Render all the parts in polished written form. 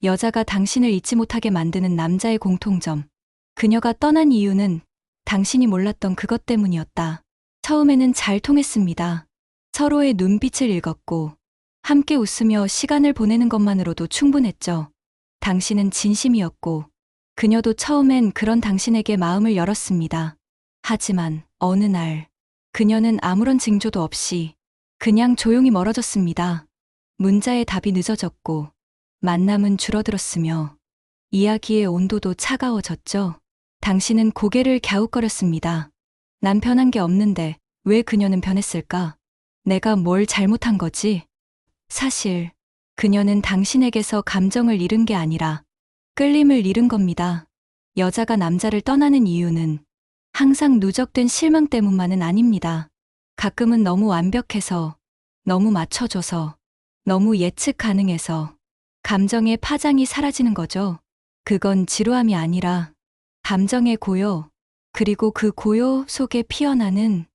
여자가 당신을 잊지 못하게 만드는 남자의 공통점. 그녀가 떠난 이유는 당신이 몰랐던 그것 때문이었다. 처음에는 잘 통했습니다. 서로의 눈빛을 읽었고 함께 웃으며 시간을 보내는 것만으로도 충분했죠. 당신은 진심이었고 그녀도 처음엔 그런 당신에게 마음을 열었습니다. 하지만 어느 날 그녀는 아무런 징조도 없이 그냥 조용히 멀어졌습니다. 문자의 답이 늦어졌고 만남은 줄어들었으며 이야기의 온도도 차가워졌죠. 당신은 고개를 갸웃거렸습니다. 난 변한 게 없는데 왜 그녀는 변했을까? 내가 뭘 잘못한 거지? 사실 그녀는 당신에게서 감정을 잃은 게 아니라 끌림을 잃은 겁니다. 여자가 남자를 떠나는 이유는 항상 누적된 실망 때문만은 아닙니다. 가끔은 너무 완벽해서, 너무 맞춰줘서, 너무 예측 가능해서 감정의 파장이 사라지는 거죠. 그건 지루함이 아니라 감정의 고요, 그리고 그 고요 속에 피어나는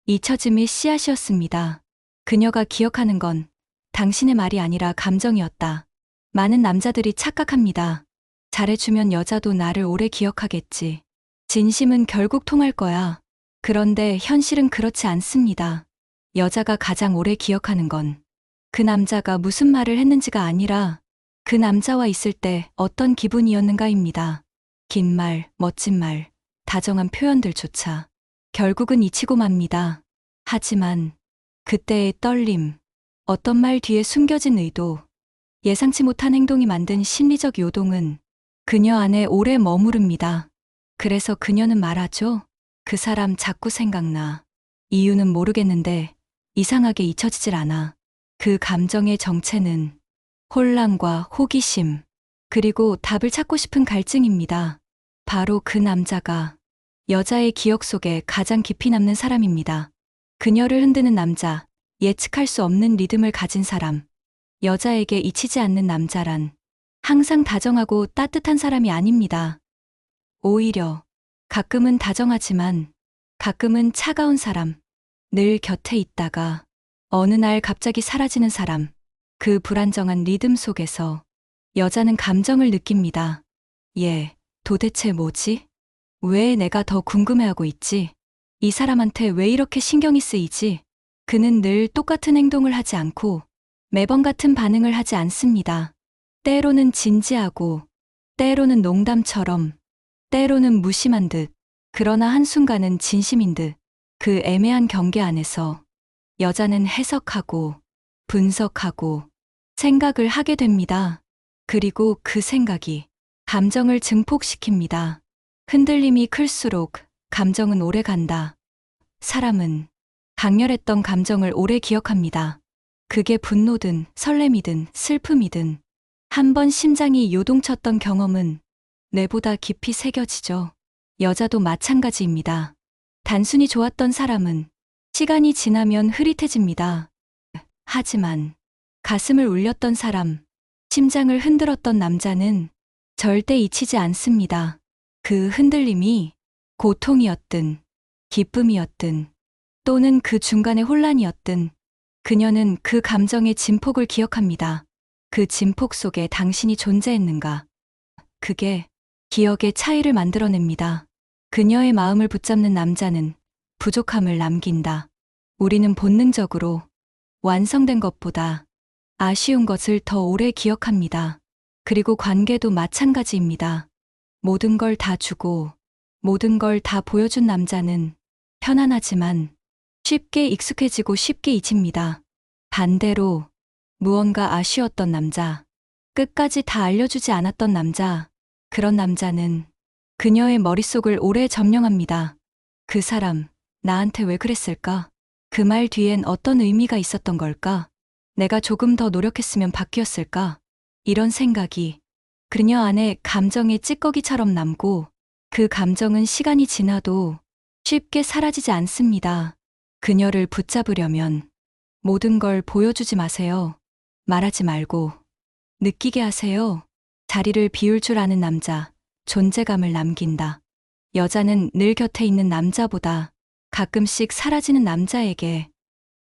잊혀짐의 씨앗이었습니다. 그녀가 기억하는 건 당신의 말이 아니라 감정이었다. 많은 남자들이 착각합니다. 잘해주면 여자도 나를 오래 기억하겠지. 진심은 결국 통할 거야. 그런데 현실은 그렇지 않습니다. 여자가 가장 오래 기억하는 건 그 남자가 무슨 말을 했는지가 아니라 그 남자와 있을 때 어떤 기분이었는가입니다. 긴 말, 멋진 말, 다정한 표현들조차 결국은 잊히고 맙니다. 하지만 그때의 떨림, 어떤 말 뒤에 숨겨진 의도, 예상치 못한 행동이 만든 심리적 요동은 그녀 안에 오래 머무릅니다. 그래서 그녀는 말하죠. 그 사람 자꾸 생각나. 이유는 모르겠는데 이상하게 잊혀지질 않아. 그 감정의 정체는 혼란과 호기심, 그리고 답을 찾고 싶은 갈증입니다. 바로 그 남자가 여자의 기억 속에 가장 깊이 남는 사람입니다. 그녀를 흔드는 남자, 예측할 수 없는 리듬을 가진 사람, 여자에게 잊히지 않는 남자란 항상 다정하고 따뜻한 사람이 아닙니다. 오히려 가끔은 다정하지만 가끔은 차가운 사람, 늘 곁에 있다가 어느 날 갑자기 사라지는 사람, 그 불안정한 리듬 속에서 여자는 감정을 느낍니다. 얘, 도대체 뭐지? 왜 내가 더 궁금해하고 있지? 이 사람한테 왜 이렇게 신경이 쓰이지? 그는 늘 똑같은 행동을 하지 않고 매번 같은 반응을 하지 않습니다. 때로는 진지하고, 때로는 농담처럼, 때로는 무심한 듯, 그러나 한순간은 진심인 듯, 그 애매한 경계 안에서 여자는 해석하고, 분석하고, 생각을 하게 됩니다. 그리고 그 생각이 감정을 증폭시킵니다. 흔들림이 클수록 감정은 오래 간다. 사람은 강렬했던 감정을 오래 기억합니다. 그게 분노든 설렘이든 슬픔이든 한 번 심장이 요동쳤던 경험은 뇌보다 깊이 새겨지죠. 여자도 마찬가지입니다. 단순히 좋았던 사람은 시간이 지나면 흐릿해집니다. 하지만 가슴을 울렸던 사람, 심장을 흔들었던 남자는 절대 잊히지 않습니다. 그 흔들림이 고통이었든 기쁨이었든 또는 그 중간의 혼란이었든 그녀는 그 감정의 진폭을 기억합니다. 그 진폭 속에 당신이 존재했는가? 그게 기억의 차이를 만들어냅니다. 그녀의 마음을 붙잡는 남자는 부족함을 남긴다. 우리는 본능적으로 완성된 것보다 아쉬운 것을 더 오래 기억합니다. 그리고 관계도 마찬가지입니다. 모든 걸 다 주고 모든 걸 다 보여준 남자는 편안하지만 쉽게 익숙해지고 쉽게 잊힙니다. 반대로 무언가 아쉬웠던 남자, 끝까지 다 알려주지 않았던 남자, 그런 남자는 그녀의 머릿속을 오래 점령합니다. 그 사람, 나한테 왜 그랬을까? 그 말 뒤엔 어떤 의미가 있었던 걸까? 내가 조금 더 노력했으면 바뀌었을까? 이런 생각이 그녀 안에 감정의 찌꺼기처럼 남고 그 감정은 시간이 지나도 쉽게 사라지지 않습니다. 그녀를 붙잡으려면 모든 걸 보여주지 마세요. 말하지 말고 느끼게 하세요. 자리를 비울 줄 아는 남자, 존재감을 남긴다. 여자는 늘 곁에 있는 남자보다 가끔씩 사라지는 남자에게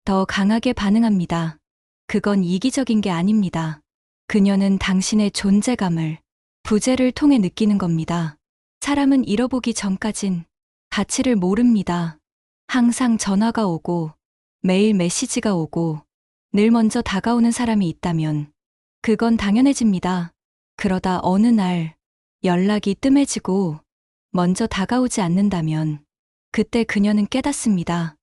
더 강하게 반응합니다. 그건 이기적인 게 아닙니다. 그녀는 당신의 존재감을 부재를 통해 느끼는 겁니다. 사람은 잃어보기 전까진 가치를 모릅니다. 항상 전화가 오고 매일 메시지가 오고 늘 먼저 다가오는 사람이 있다면 그건 당연해집니다. 그러다 어느 날 연락이 뜸해지고 먼저 다가오지 않는다면 그때 그녀는 깨닫습니다.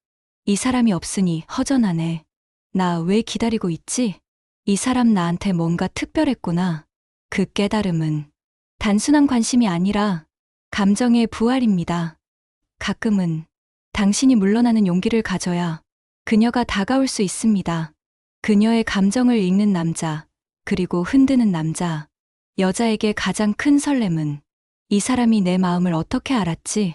이 사람이 없으니 허전하네. 나 왜 기다리고 있지? 이 사람 나한테 뭔가 특별했구나. 그 깨달음은 단순한 관심이 아니라 감정의 부활입니다. 가끔은 당신이 물러나는 용기를 가져야 그녀가 다가올 수 있습니다. 그녀의 감정을 읽는 남자, 그리고 흔드는 남자. 여자에게 가장 큰 설렘은 이 사람이 내 마음을 어떻게 알았지?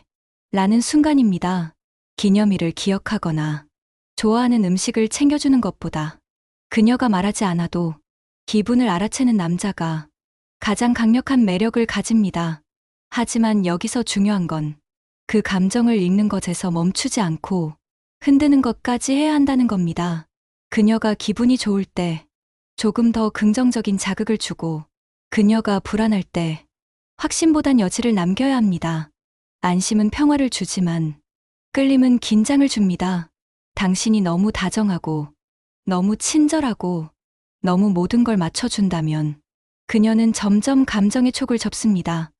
라는 순간입니다. 기념일을 기억하거나 좋아하는 음식을 챙겨주는 것보다 그녀가 말하지 않아도 기분을 알아채는 남자가 가장 강력한 매력을 가집니다. 하지만 여기서 중요한 건 그 감정을 읽는 것에서 멈추지 않고 흔드는 것까지 해야 한다는 겁니다. 그녀가 기분이 좋을 때 조금 더 긍정적인 자극을 주고 그녀가 불안할 때 확신보단 여지를 남겨야 합니다. 안심은 평화를 주지만 끌림은 긴장을 줍니다. 당신이 너무 다정하고 너무 친절하고 너무 모든 걸 맞춰준다면 그녀는 점점 감정의 촉을 접습니다.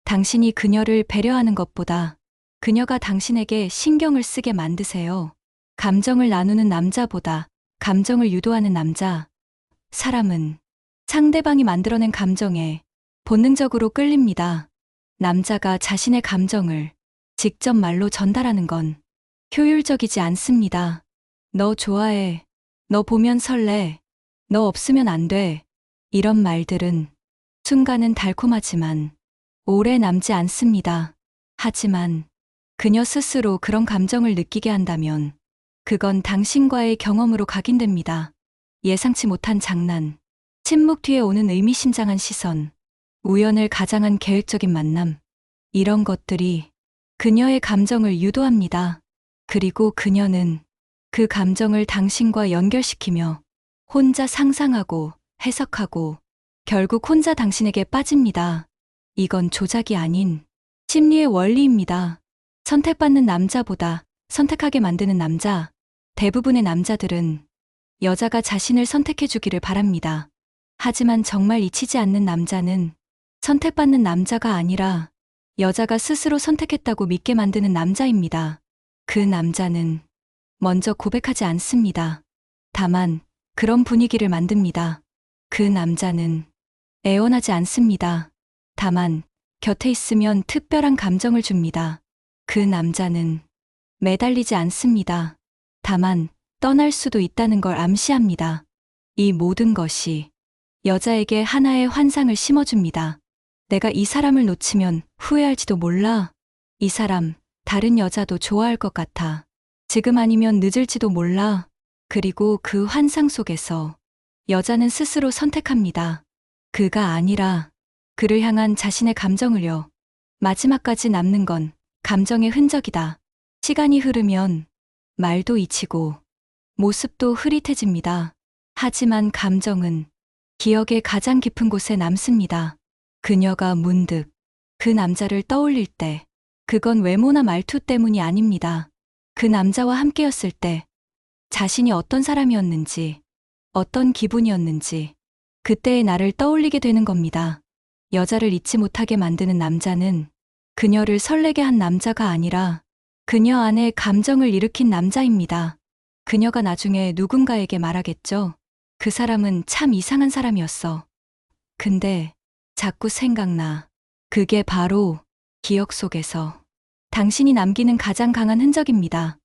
당신이 그녀를 배려하는 것보다 그녀가 당신에게 신경을 쓰게 만드세요. 감정을 나누는 남자보다 감정을 유도하는 남자. 사람은 상대방이 만들어낸 감정에 본능적으로 끌립니다. 남자가 자신의 감정을 직접 말로 전달하는 건 효율적이지 않습니다. 너 좋아해. 너 보면 설레. 너 없으면 안 돼. 이런 말들은 순간은 달콤하지만 오래 남지 않습니다. 하지만 그녀 스스로 그런 감정을 느끼게 한다면 그건 당신과의 경험으로 각인됩니다. 예상치 못한 장난, 침묵 뒤에 오는 의미심장한 시선, 우연을 가장한 계획적인 만남, 이런 것들이 그녀의 감정을 유도합니다. 그리고 그녀는 그 감정을 당신과 연결시키며 혼자 상상하고 해석하고 결국 혼자 당신에게 빠집니다. 이건 조작이 아닌 심리의 원리입니다. 선택받는 남자보다 선택하게 만드는 남자. 대부분의 남자들은 여자가 자신을 선택해주기를 바랍니다. 하지만 정말 잊히지 않는 남자는 선택받는 남자가 아니라 여자가 스스로 선택했다고 믿게 만드는 남자입니다. 그 남자는 먼저 고백하지 않습니다. 다만 그런 분위기를 만듭니다. 그 남자는 애원하지 않습니다. 다만 곁에 있으면 특별한 감정을 줍니다. 그 남자는 매달리지 않습니다. 다만 떠날 수도 있다는 걸 암시합니다. 이 모든 것이 여자에게 하나의 환상을 심어줍니다. 내가 이 사람을 놓치면 후회할지도 몰라. 이 사람 다른 여자도 좋아할 것 같아. 지금 아니면 늦을지도 몰라. 그리고 그 환상 속에서 여자는 스스로 선택합니다. 그가 아니라 그를 향한 자신의 감정을요. 마지막까지 남는 건 감정의 흔적이다. 시간이 흐르면 말도 잊히고 모습도 흐릿해집니다. 하지만 감정은 기억의 가장 깊은 곳에 남습니다. 그녀가 문득 그 남자를 떠올릴 때 그건 외모나 말투 때문이 아닙니다. 그 남자와 함께였을 때 자신이 어떤 사람이었는지, 어떤 기분이었는지 그때의 나를 떠올리게 되는 겁니다. 여자를 잊지 못하게 만드는 남자는 그녀를 설레게 한 남자가 아니라 그녀 안에 감정을 일으킨 남자입니다. 그녀가 나중에 누군가에게 말하겠죠. 그 사람은 참 이상한 사람이었어. 근데 자꾸 생각나. 그게 바로 기억 속에서 당신이 남기는 가장 강한 흔적입니다.